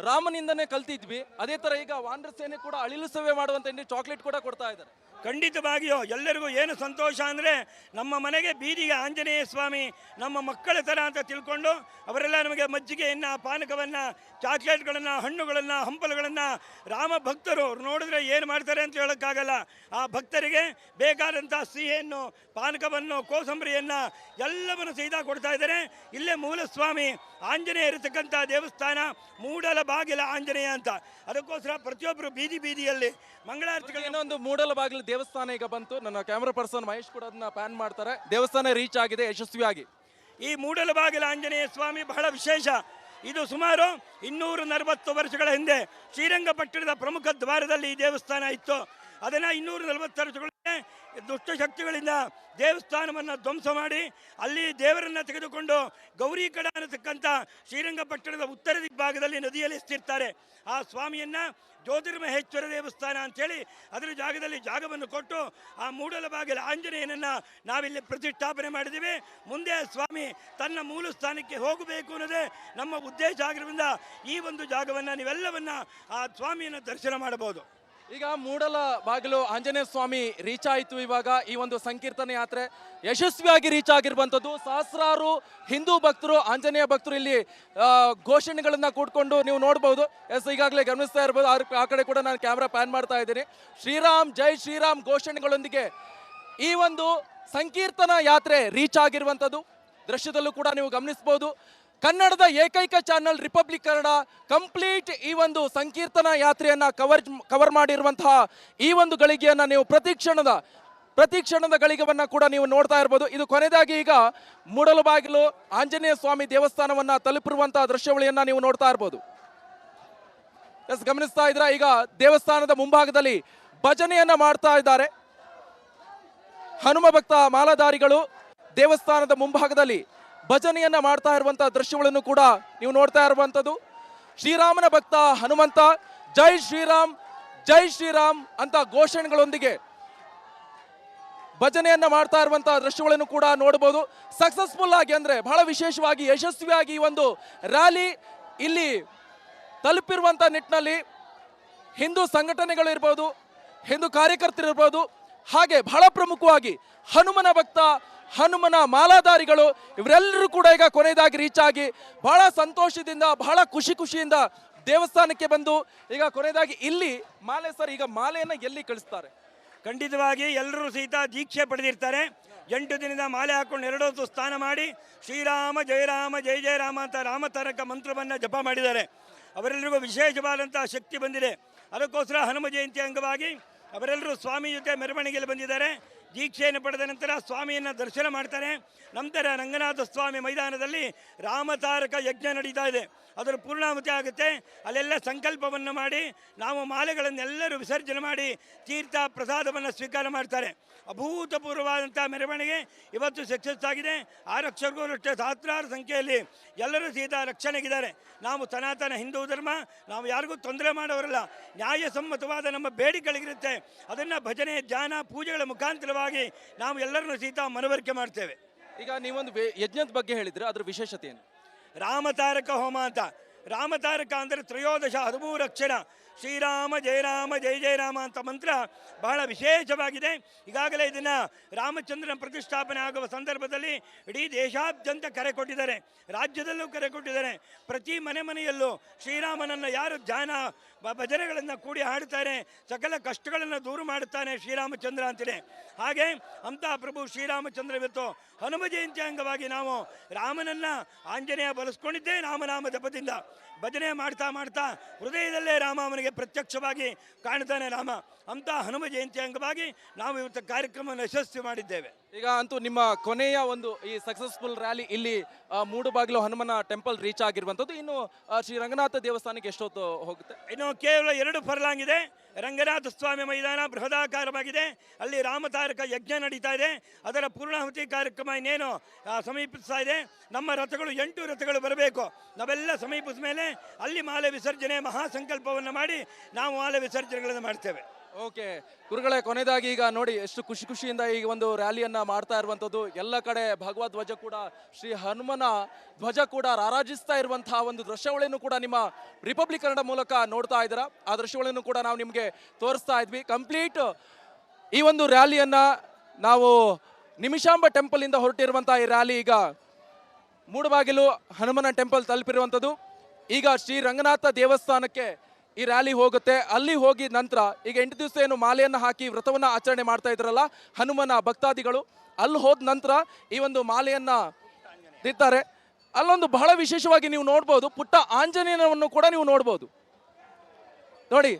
ರಾಮನಿಂದನೇ ಕಲ್ತಿದ್ವಿ, ಅದೇ ಥರ ಈಗ ವಾನರ ಸೇನೆ ಕೂಡ ಅಳಿಲು ಸೇವೆ ಮಾಡುವಂತ ಚಾಕ್ಲೇಟ್ ಕೂಡ ಕೊಡ್ತಾ ಇದ್ದಾರೆ. ಖಂಡಿತವಾಗಿಯೋ ಎಲ್ಲರಿಗೂ ಏನು ಸಂತೋಷ ಅಂದರೆ ನಮ್ಮ ಮನೆಗೆ ಬೀದಿಗೆ ಆಂಜನೇಯ ಸ್ವಾಮಿ ನಮ್ಮ ಮಕ್ಕಳ ಥರ ಅಂತ ತಿಳ್ಕೊಂಡು ಅವರೆಲ್ಲ ನಮಗೆ ಮಜ್ಜಿಗೆಯನ್ನು, ಪಾನಕವನ್ನು, ಚಾಕ್ಲೇಟ್ಗಳನ್ನು, ಹಣ್ಣುಗಳನ್ನು, ಹಂಪಲುಗಳನ್ನು ರಾಮ ಭಕ್ತರು ಅವ್ರು ನೋಡಿದ್ರೆ ಏನು ಮಾಡ್ತಾರೆ ಅಂತ ಹೇಳೋಕ್ಕಾಗಲ್ಲ. ಆ ಭಕ್ತರಿಗೆ ಬೇಕಾದಂಥ ಸಿಹಿಯನ್ನು, ಪಾನಕವನ್ನು, ಕೋಸಂಬರಿಯನ್ನು ಎಲ್ಲವನ್ನು ಸಹಿತ ಕೊಡ್ತಾ ಇದ್ದಾರೆ. ಇಲ್ಲೇ ಮೂಲ ಸ್ವಾಮಿ ಆಂಜನೇಯ ಇರತಕ್ಕಂಥ ದೇವಸ್ಥಾನ ಮೂಡಲ ಬಾಗಿಲ ಆಂಜನೇಯ ಅಂತ. ಅದಕ್ಕೋಸ್ಕರ ಪ್ರತಿಯೊಬ್ಬರು ಬೀದಿ ಬೀದಿಯಲ್ಲಿ ಮಂಗಳಾರತಿಗಳು. ಇನ್ನೊಂದು ಮೂಡಲ ಬಾಗಿಲು ದೇವಸ್ಥಾನ ಈಗ ಬಂತು. ನನ್ನ ಕ್ಯಾಮ್ರಾ ಪರ್ಸನ್ ಮಹೇಶ್ ಕೂಡ ಅದನ್ನ ಪ್ಯಾನ್ ಮಾಡ್ತಾರೆ. ದೇವಸ್ಥಾನ ರೀಚ್ ಆಗಿದೆ ಯಶಸ್ವಿಯಾಗಿ. ಈ ಮೂಡಲಬಾಗಿಲ ಆಂಜನೇಯ ಸ್ವಾಮಿ ಬಹಳ ವಿಶೇಷ. ಇದು ಸುಮಾರು 240 ವರ್ಷಗಳ ಹಿಂದೆ ಶ್ರೀರಂಗಪಟ್ಟಣದ ಪ್ರಮುಖ ದ್ವಾರದಲ್ಲಿ ಈ ದೇವಸ್ಥಾನ ಇತ್ತು. ಅದನ್ನು 240 ವರ್ಷಗಳಿಗೆ ದುಷ್ಟಶಕ್ತಿಗಳಿಂದ ದೇವಸ್ಥಾನವನ್ನು ಧ್ವಂಸ ಮಾಡಿ ಅಲ್ಲಿ ದೇವರನ್ನು ತೆಗೆದುಕೊಂಡು ಗೌರಿ ಕಡ ಅನ್ನತಕ್ಕಂಥ ಶ್ರೀರಂಗಪಟ್ಟಣದ ಉತ್ತರ ದಿಗ್ಭಾಗದಲ್ಲಿ ನದಿಯಲ್ಲಿ ಎಸ್ತಿರ್ತಾರೆ. ಆ ಸ್ವಾಮಿಯನ್ನು ಜ್ಯೋತಿರ್ಮಹೇಶ್ವರ ದೇವಸ್ಥಾನ ಅಂಥೇಳಿ ಅದರ ಜಾಗದಲ್ಲಿ ಜಾಗವನ್ನು ಕೊಟ್ಟು ಆ ಮೂಡಲಬಾಗಿಲ ಆಂಜನೇಯನನ್ನು ನಾವಿಲ್ಲಿ ಪ್ರತಿಷ್ಠಾಪನೆ ಮಾಡಿದ್ದೀವಿ. ಮುಂದೆ ಸ್ವಾಮಿ ತನ್ನ ಮೂಲ ಸ್ಥಾನಕ್ಕೆ ಹೋಗಬೇಕು ಅನ್ನೋದೇ ನಮ್ಮ ಉದ್ದೇಶ ಆಗಿರೋದ್ರಿಂದ ಈ ಒಂದು ಜಾಗವನ್ನು ನೀವೆಲ್ಲವನ್ನು ಆ ಸ್ವಾಮಿಯನ್ನು ದರ್ಶನ ಮಾಡಬಹುದು. ಈಗ ಮೂಡಲ ಬಾಗಿಲು ಆಂಜನೇಯ ಸ್ವಾಮಿ ರೀಚ್ ಆಯಿತು. ಇವಾಗ ಈ ಒಂದು ಸಂಕೀರ್ತನೆ ಯಾತ್ರೆ ಯಶಸ್ವಿಯಾಗಿ ರೀಚ್ ಆಗಿರುವಂಥದ್ದು. ಸಹಸ್ರಾರು ಹಿಂದೂ ಭಕ್ತರು, ಆಂಜನೇಯ ಭಕ್ತರು ಇಲ್ಲಿ ಘೋಷಣೆಗಳನ್ನ ಕೂಡ್ಕೊಂಡು ನೀವು ನೋಡ್ಬೋದು. ಎಸ್, ಈಗಾಗಲೇ ಗಮನಿಸ್ತಾ ಇರ್ಬೋದು. ಆ ಕಡೆ ಕೂಡ ನಾನು ಕ್ಯಾಮ್ರಾ ಪ್ಯಾನ್ ಮಾಡ್ತಾ ಇದ್ದೀನಿ. ಶ್ರೀರಾಮ್ ಜೈ ಶ್ರೀರಾಮ್ ಘೋಷಣೆಗಳೊಂದಿಗೆ ಈ ಒಂದು ಸಂಕೀರ್ತನ ಯಾತ್ರೆ ರೀಚ್ ಆಗಿರುವಂಥದ್ದು ದೃಶ್ಯದಲ್ಲೂ ಕೂಡ ನೀವು ಗಮನಿಸಬಹುದು. ಕನ್ನಡದ ಏಕೈಕ ಚಾನಲ್ ರಿಪಬ್ಲಿಕ್ ಕನ್ನಡ ಕಂಪ್ಲೀಟ್ ಈ ಒಂದು ಸಂಕೀರ್ತನ ಯಾತ್ರೆಯನ್ನ ಕವರ್ ಮಾಡಿರುವಂತಹ ಈ ಒಂದು ಗಳಿಗೆಯನ್ನ ನೀವು ಪ್ರತಿ ಕ್ಷಣದ ಗಳಿಗೆವನ್ನ ಕೂಡ ನೀವು ನೋಡ್ತಾ ಇರಬಹುದು. ಇದು ಕೊನೆಯದಾಗಿ ಈಗ ಮೂಡಲಬಾಗಿಲು ಆಂಜನೇಯ ಸ್ವಾಮಿ ದೇವಸ್ಥಾನವನ್ನ ತಲುಪಿರುವಂತಹ ದೃಶ್ಯಾವಳಿಯನ್ನ ನೀವು ನೋಡ್ತಾ ಇರಬಹುದು. ಎಸ್, ಗಮನಿಸ್ತಾ ಇದ್ರ ಈಗ ದೇವಸ್ಥಾನದ ಮುಂಭಾಗದಲ್ಲಿ ಭಜನೆಯನ್ನ ಮಾಡ್ತಾ ಇದ್ದಾರೆ. ಹನುಮ ಭಕ್ತ ಮಾಲಾಧಾರಿಗಳು ದೇವಸ್ಥಾನದ ಮುಂಭಾಗದಲ್ಲಿ ಭಜನೆಯನ್ನ ಮಾಡ್ತಾ ಇರುವಂತಹ ದೃಶ್ಯಗಳನ್ನು ಕೂಡ ನೀವು ನೋಡ್ತಾ ಇರುವಂತದ್ದು. ಶ್ರೀರಾಮನ ಭಕ್ತ ಹನುಮಂತ ಜೈ ಶ್ರೀರಾಮ್ ಅಂತ ಘೋಷಣೆಗಳೊಂದಿಗೆ ಭಜನೆಯನ್ನ ಮಾಡ್ತಾ ಇರುವಂತಹ ದೃಶ್ಯಗಳನ್ನು ಕೂಡ ನೋಡಬಹುದು. ಸಕ್ಸಸ್ಫುಲ್ ಆಗಿ ಅಂದ್ರೆ ಬಹಳ ವಿಶೇಷವಾಗಿ ಯಶಸ್ವಿಯಾಗಿ ಈ ಒಂದು ರ್ಯಾಲಿ ಇಲ್ಲಿ ತಲುಪಿರುವಂತ ನಿಟ್ಟಿನಲ್ಲಿ ಹಿಂದೂ ಸಂಘಟನೆಗಳು ಇರ್ಬೋದು, ಹಿಂದೂ ಕಾರ್ಯಕರ್ತರು ಇರ್ಬೋದು, ಹಾಗೆ ಬಹಳ ಪ್ರಮುಖವಾಗಿ ಹನುಮನ ಭಕ್ತ, ಹನುಮನ ಮಾಲಾಧಾರಿಗಳು ಇವರೆಲ್ಲರೂ ಕೂಡ ಈಗ ಕೊನೆಯದಾಗಿ ರೀಚ್ ಆಗಿ ಬಹಳ ಸಂತೋಷದಿಂದ, ಬಹಳ ಖುಷಿಯಿಂದ ದೇವಸ್ಥಾನಕ್ಕೆ ಬಂದು ಈಗ ಕೊನೆಯದಾಗಿ ಇಲ್ಲಿ ಮಾಲೆ. ಸರ್, ಈಗ ಮಾಲೆಯನ್ನು ಎಲ್ಲಿ ಕಳಿಸ್ತಾರೆ? ಖಂಡಿತವಾಗಿ ಎಲ್ಲರೂ ಸಹಿತ ದೀಕ್ಷೆ ಪಡೆದಿರ್ತಾರೆ. 8 ದಿನದ ಮಾಲೆ ಹಾಕೊಂಡು 2 ಹೊತ್ತು ಸ್ನಾನ ಮಾಡಿ ಶ್ರೀರಾಮ ಜಯ ಜಯ ರಾಮ ಅಂತ ರಾಮತಾರಕ ಮಂತ್ರವನ್ನು ಜಪ ಮಾಡಿದ್ದಾರೆ. ಅವರೆಲ್ಲರಿಗೂ ವಿಶೇಷವಾದಂಥ ಶಕ್ತಿ ಬಂದಿದೆ. ಅದಕ್ಕೋಸ್ಕರ ಹನುಮ ಜಯಂತಿ ಅಂಗವಾಗಿ ಅವರೆಲ್ಲರೂ ಸ್ವಾಮಿ ಜೊತೆ ಮೆರವಣಿಗೆಯಲ್ಲಿ ಬಂದಿದ್ದಾರೆ. ದೀಕ್ಷೆಯನ್ನು ಪಡೆದ ನಂತರ ಸ್ವಾಮಿಯನ್ನು ದರ್ಶನ ಮಾಡ್ತಾರೆ. ನಂತರ ರಂಗನಾಥ ಸ್ವಾಮಿ ಮೈದಾನದಲ್ಲಿ ರಾಮತಾರಕ ಯಜ್ಞ ನಡೀತಾ ಇದೆ. ಅದರ ಪೂರ್ಣಾಹುತಿ ಆಗುತ್ತೆ. ಅಲ್ಲೆಲ್ಲ ಸಂಕಲ್ಪವನ್ನು ಮಾಡಿ ನಾವು ಮಾಲೆಗಳನ್ನೆಲ್ಲರೂ ವಿಸರ್ಜನೆ ಮಾಡಿ ತೀರ್ಥ ಪ್ರಸಾದವನ್ನು ಸ್ವೀಕಾರ ಮಾಡ್ತಾರೆ. ಅಭೂತಪೂರ್ವವಾದಂಥ ಮೆರವಣಿಗೆ ಇವತ್ತು ಸಕ್ಸಸ್ ಆಗಿದೆ. ಆರಕ್ಷಕರು ಅಷ್ಟೇ ಸಹಸ್ರಾರು ಸಂಖ್ಯೆಯಲ್ಲಿ ಎಲ್ಲರೂ ಸಹಿತ ರಕ್ಷಣೆಗಿದ್ದಾರೆ. ನಾವು ಸನಾತನ ಹಿಂದೂ ಧರ್ಮ, ನಾವು ಯಾರಿಗೂ ತೊಂದರೆ ಮಾಡೋರಲ್ಲ. ನ್ಯಾಯಸಮ್ಮತವಾದ ನಮ್ಮ ಬೇಡಿಕೆಗಳಿರುತ್ತೆ. ಅದನ್ನು ಭಜನೆ, ಧ್ಯಾನ, ಪೂಜೆಗಳ ಮುಖಾಂತರವಾಗಿ ನಾವು ಎಲ್ಲರನ್ನೂ ಸಹಿತ ಮನವರಿಕೆ ಮಾಡ್ತೇವೆ. ಈಗ ನೀವೊಂದು ಯಜ್ಞದ ಬಗ್ಗೆ ಹೇಳಿದ್ರೆ ಅದ್ರ ವಿಶೇಷತೆ ಏನು? ರಾಮತಾರಕ ಹೋಮ ಅಂತ. ರಾಮತಾರಕ ಅಂದರೆ 13 ಅಕ್ಷರ ಶ್ರೀರಾಮ ಜಯ ರಾಮ ಜಯ ಜಯ ರಾಮ ಅಂತ ಮಂತ್ರ ಬಹಳ ವಿಶೇಷವಾಗಿದೆ. ಈಗಾಗಲೇ ಇದನ್ನು ರಾಮಚಂದ್ರನ ಪ್ರತಿಷ್ಠಾಪನೆ ಆಗುವ ಸಂದರ್ಭದಲ್ಲಿ ಇಡೀ ದೇಶಾದ್ಯಂತ ಕರೆ ಕೊಟ್ಟಿದ್ದಾರೆ, ರಾಜ್ಯದಲ್ಲೂ ಕರೆ ಕೊಟ್ಟಿದ್ದಾರೆ. ಪ್ರತಿ ಮನೆಯಲ್ಲೂ ಶ್ರೀರಾಮನನ್ನು ಯಾರು ಧ್ಯಾನ ಭಜನೆಗಳನ್ನು ಕೂಡಿ ಹಾಡ್ತಾರೆ, ಸಕಲ ಕಷ್ಟಗಳನ್ನು ದೂರ ಮಾಡುತ್ತಾನೆ ಶ್ರೀರಾಮಚಂದ್ರ ಅಂತಿದೆ. ಹಾಗೆ ಅಂಥ ಪ್ರಭು ಶ್ರೀರಾಮಚಂದ್ರ ಇವತ್ತು ಹನುಮ ಜಯಂತಿ ಅಂಗವಾಗಿ ನಾವು ರಾಮನನ್ನು ಆಂಜನೇಯ ಬಳಸ್ಕೊಂಡಿದ್ದೇ ರಾಮನಾಮ ಜಪದಿಂದ. ಭಜನೆ ಮಾಡ್ತಾ ಮಾಡ್ತಾ ಹೃದಯದಲ್ಲೇ ರಾಮ ಅವನಿಗೆ ಪ್ರತ್ಯಕ್ಷವಾಗಿ ಕಾಣ್ತಾನೆ ರಾಮ. ಅಂಥ ಹನುಮ ಜಯಂತಿ ಅಂಗವಾಗಿ ನಾವು ಇವತ್ತು ಕಾರ್ಯಕ್ರಮವನ್ನು ಯಶಸ್ವಿ ಮಾಡಿದ್ದೇವೆ. ಈಗ ಅಂತೂ ನಿಮ್ಮ ಕೊನೆಯ ಒಂದು ಈ ಸಕ್ಸಸ್ಫುಲ್ ರ್ಯಾಲಿ ಇಲ್ಲಿ ಮೂಡುಬಾಗಿಲು ಹನುಮನ ಟೆಂಪಲ್ ರೀಚ್ ಆಗಿರುವಂಥದ್ದು. ಇನ್ನು ಶ್ರೀ ರಂಗನಾಥ ದೇವಸ್ಥಾನಕ್ಕೆ ಎಷ್ಟೊತ್ತು ಹೋಗುತ್ತೆ? ಇನ್ನು ಕೇವಲ 2 ಫರ್ಲಾಂಗ್ ಇದೆ. ರಂಗನಾಥ ಸ್ವಾಮಿ ಮೈದಾನ ಬೃಹದಾಕಾರವಾಗಿದೆ. ಅಲ್ಲಿ ರಾಮತಾರಕ ಯಜ್ಞ ನಡೀತಾ ಇದೆ. ಅದರ ಪೂರ್ಣಾಹುತಿ ಕಾರ್ಯಕ್ರಮ ಇನ್ನೇನು ಸಮೀಪಿಸ್ತಾ ಇದೆ. ನಮ್ಮ ರಥಗಳು 8 ರಥಗಳು ಬರಬೇಕು. ನಾವೆಲ್ಲ ಸಮೀಪಿಸಿದ ಮೇಲೆ ಅಲ್ಲಿ ಮಾಲೆ ವಿಸರ್ಜನೆ ಮಹಾಸಂಕಲ್ಪವನ್ನು ಮಾಡಿ ನಾವು ಮಾಲೆ ವಿಸರ್ಜನೆಗಳನ್ನು ಮಾಡ್ತೇವೆ. ಓಕೆ ಗುರುಗಳೇ, ಕೊನೆಯದಾಗಿ ಈಗ ನೋಡಿ ಎಷ್ಟು ಖುಷಿಯಿಂದ ಈ ಒಂದು ರ್ಯಾಲಿಯನ್ನ ಮಾಡ್ತಾ ಇರುವಂಥದ್ದು. ಎಲ್ಲ ಕಡೆ ಭಗವದ್ ಧ್ವಜ ಕೂಡ, ಶ್ರೀ ಹನುಮನ ಧ್ವಜ ಕೂಡ ರಾರಾಜಿಸ್ತಾ ಇರುವಂತಹ ಒಂದು ದೃಶ್ಯಾವಳಿಯನ್ನು ಕೂಡ ನಿಮ್ಮ ರಿಪಬ್ಲಿಕ್ ಕನ್ನಡ ಮೂಲಕ ನೋಡ್ತಾ ಇದ್ದೀರಾ. ಆ ದೃಶ್ಯಾವಳಿಯನ್ನು ಕೂಡ ನಾವು ನಿಮಗೆ ತೋರಿಸ್ತಾ ಇದ್ವಿ. ಕಂಪ್ಲೀಟ್ ಈ ಒಂದು ರ್ಯಾಲಿಯನ್ನ ನಾವು ನಿಮಿಷಾಂಬ ಟೆಂಪಲ್ ಇಂದ ಹೊರಟಿರುವಂತಹ ಈ ರ್ಯಾಲಿ ಈಗ ಮೂಡುಬಾಗಿಲು ಹನುಮನ ಟೆಂಪಲ್ ತಲುಪಿರುವಂಥದ್ದು. ಈಗ ಶ್ರೀ ರಂಗನಾಥ ದೇವಸ್ಥಾನಕ್ಕೆ ಈ ರ್ಯಾಲಿ ಹೋಗುತ್ತೆ. ಅಲ್ಲಿ ಹೋಗಿ ನಂತರ ಈಗ 8 ದಿವಸ ಏನು ಮಾಲೆಯನ್ನು ಹಾಕಿ ವ್ರತವನ್ನು ಆಚರಣೆ ಮಾಡ್ತಾ ಇದ್ರಲ್ಲ ಹನುಮನ ಭಕ್ತಾದಿಗಳು, ಅಲ್ಲಿ ಹೋದ ನಂತರ ಈ ಒಂದು ಮಾಲೆಯನ್ನ ದಿತ್ತಾರೆ. ಅಲ್ಲೊಂದು ಬಹಳ ವಿಶೇಷವಾಗಿ ನೀವು ನೋಡ್ಬೋದು, ಪುಟ್ಟ ಆಂಜನೇಯನವನ್ನು ಕೂಡ ನೀವು ನೋಡ್ಬೋದು. ನೋಡಿ,